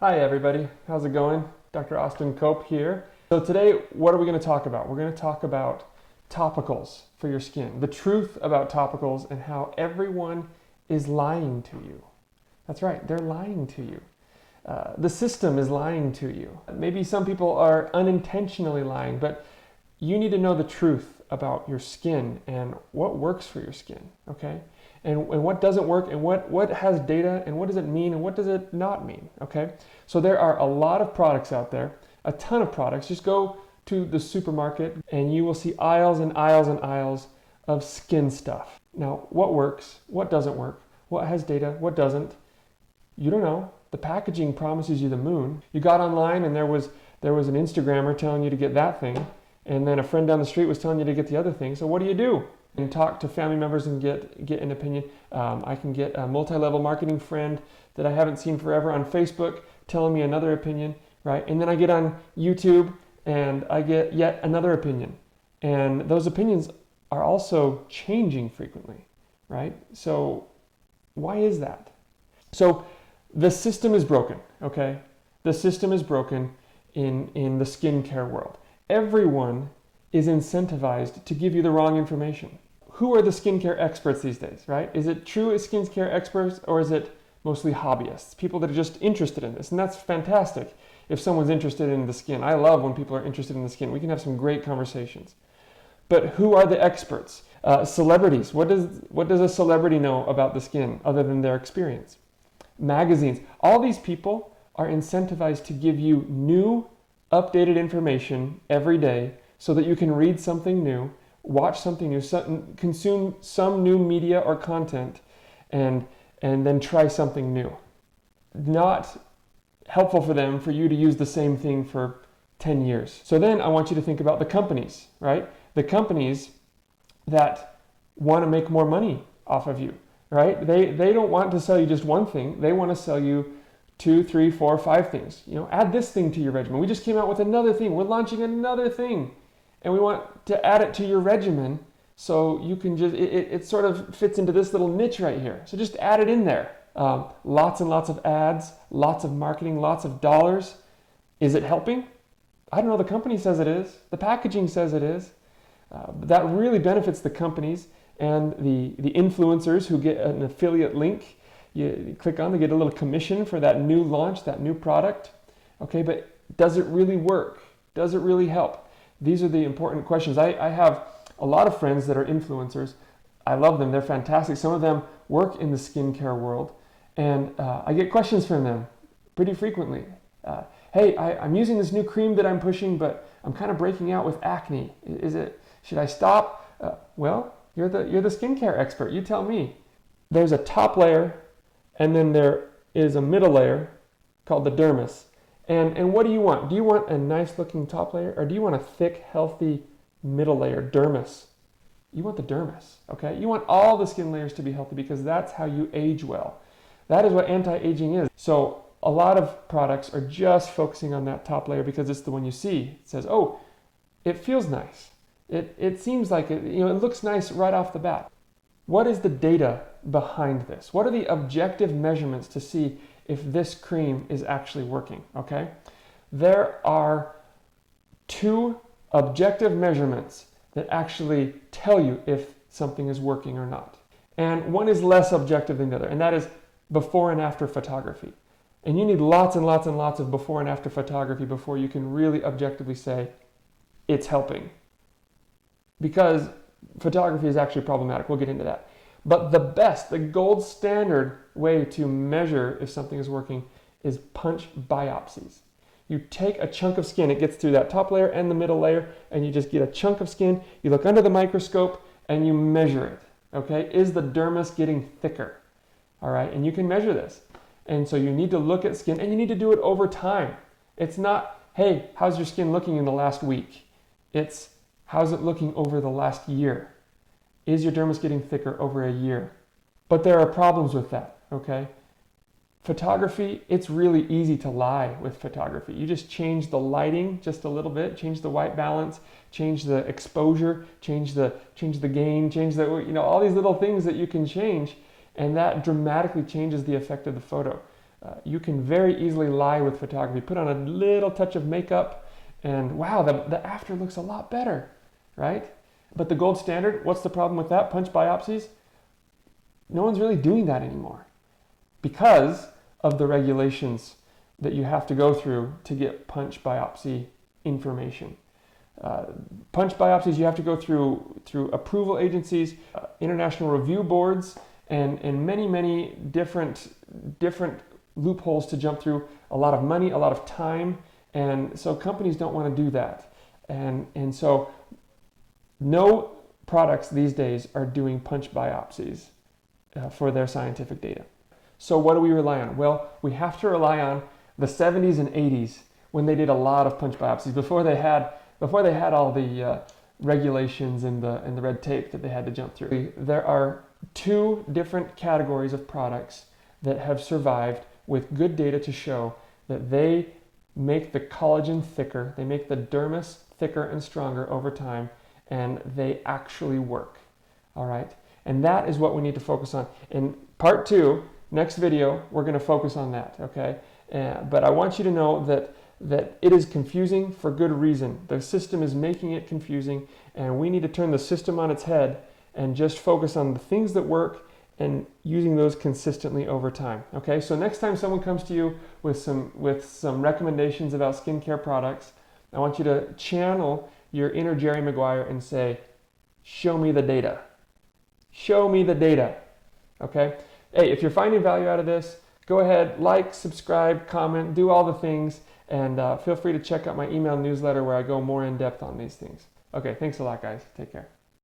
Hi everybody, how's it going? Dr. Austin Cope here. So today, what are we going to talk about? We're going to talk about topicals for your skin. The truth about topicals and how everyone is lying to you. That's right, they're lying to you. The system is lying to you. Maybe some people are unintentionally lying, but you need to know the truth about your skin and what works for your skin, okay? And what doesn't work, and what has data, and what does it mean, and what does it not mean, okay? So there are a lot of products out there, a ton of products. Just go to the supermarket and you will see aisles and aisles and aisles of skin stuff. Now, what works, what doesn't work, what has data, what doesn't, you don't know. The packaging promises you the moon. You got online and there was an Instagrammer telling you to get that thing, and then a friend down the street was telling you to get the other thing. So what do? And talk to family members and get an opinion. I can get a multi-level marketing friend that I haven't seen forever on Facebook telling me another opinion, right? And then I get on YouTube and I get yet another opinion. And those opinions are also changing frequently, right? So why is that? So the system is broken, okay? The system is broken in the skincare world. Everyone is incentivized to give you the wrong information. Who are the skincare experts these days, right? Is it true skincare experts, or is it mostly hobbyists, people that are just interested in this? And that's fantastic if someone's interested in the skin. I love when people are interested in the skin. We can have some great conversations. But who are the experts? Celebrities. What does a celebrity know about the skin other than their experience? Magazines. All these people are incentivized to give you new, updated information every day so that you can read something new, watch something new, consume some new media or content, and then try something new. Not helpful for them for you to use the same thing for 10 years. So then I want you to think about the companies, right? The companies that want to make more money off of you, right? They don't want to sell you just one thing. They want to sell you 2, 3, 4, 5 things. Add this thing to your regimen. We just came out with another thing. We're launching another thing. And we want to add it to your regimen so you can just, it sort of fits into this little niche right here. So just add it in there. Lots and lots of ads, lots of marketing, lots of dollars. Is it helping? I don't know. The company says it is. The packaging says it is. That really benefits the companies and the influencers who get an affiliate link. You click on, they get a little commission for that new launch, that new product. Okay, but does it really work? Does it really help? These are the important questions. I have a lot of friends that are influencers. I love them. They're fantastic. Some of them work in the skincare world, and I get questions from them pretty frequently. Hey, I'm using this new cream that I'm pushing, but I'm kind of breaking out with acne. Should I stop? Well, you're the skincare expert. You tell me. There's a top layer, and then there is a middle layer called the dermis. And what do you want? Do you want a nice looking top layer, or do you want a thick, healthy middle layer, dermis? You want the dermis, okay? You want all the skin layers to be healthy because that's how you age well. That is what anti-aging is. So a lot of products are just focusing on that top layer because it's the one you see. It says, oh, it feels nice. It seems like it looks nice right off the bat. What is the data behind this? What are the objective measurements to see if this cream is actually working, okay? There are 2 objective measurements that actually tell you if something is working or not. And one is less objective than the other, and that is before and after photography. And you need lots and lots and lots of before and after photography before you can really objectively say it's helping. Because photography is actually problematic. We'll get into that. But the gold standard way to measure if something is working is punch biopsies. You take a chunk of skin, it gets through that top layer and the middle layer, and you just get a chunk of skin, you look under the microscope, and you measure it, okay? Is the dermis getting thicker? All right, and you can measure this. And so you need to look at skin, and you need to do it over time. It's not, hey, how's your skin looking in the last week? It's, how's it looking over the last year? Is your dermis getting thicker over a year? But there are problems with that, okay? Photography, it's really easy to lie with photography. You just change the lighting just a little bit, change the white balance, change the exposure, change the gain, change the, all these little things that you can change, and that dramatically changes the effect of the photo. You can very easily lie with photography. Put on a little touch of makeup and wow, the after looks a lot better, right? But the gold standard, what's the problem with that? Punch biopsies? No one's really doing that anymore because of the regulations that you have to go through to get punch biopsy information. Punch biopsies, you have to go through approval agencies, international review boards, and many different loopholes to jump through. A lot of money, a lot of time, and so companies don't want to do that. And so no products these days are doing punch biopsies for their scientific data. So what do we rely on? Well, we have to rely on the 70s and 80s when they did a lot of punch biopsies before they had all the regulations and the red tape that they had to jump through. There are two different categories of products that have survived with good data to show that they make the collagen thicker, they make the dermis thicker and stronger over time, and they actually work. All right, and that is what we need to focus on. In part 2, next video, we're going to focus on that. Okay, but I want you to know that it is confusing for good reason. The system is making it confusing, and we need to turn the system on its head and just focus on the things that work and using those consistently over time. Okay, so next time someone comes to you with some recommendations about skincare products, I want you to channel your inner Jerry Maguire and say, show me the data. Show me the data. Okay? Hey, if you're finding value out of this, go ahead, like, subscribe, comment, do all the things, and feel free to check out my email newsletter where I go more in depth on these things. Okay, thanks a lot, guys. Take care.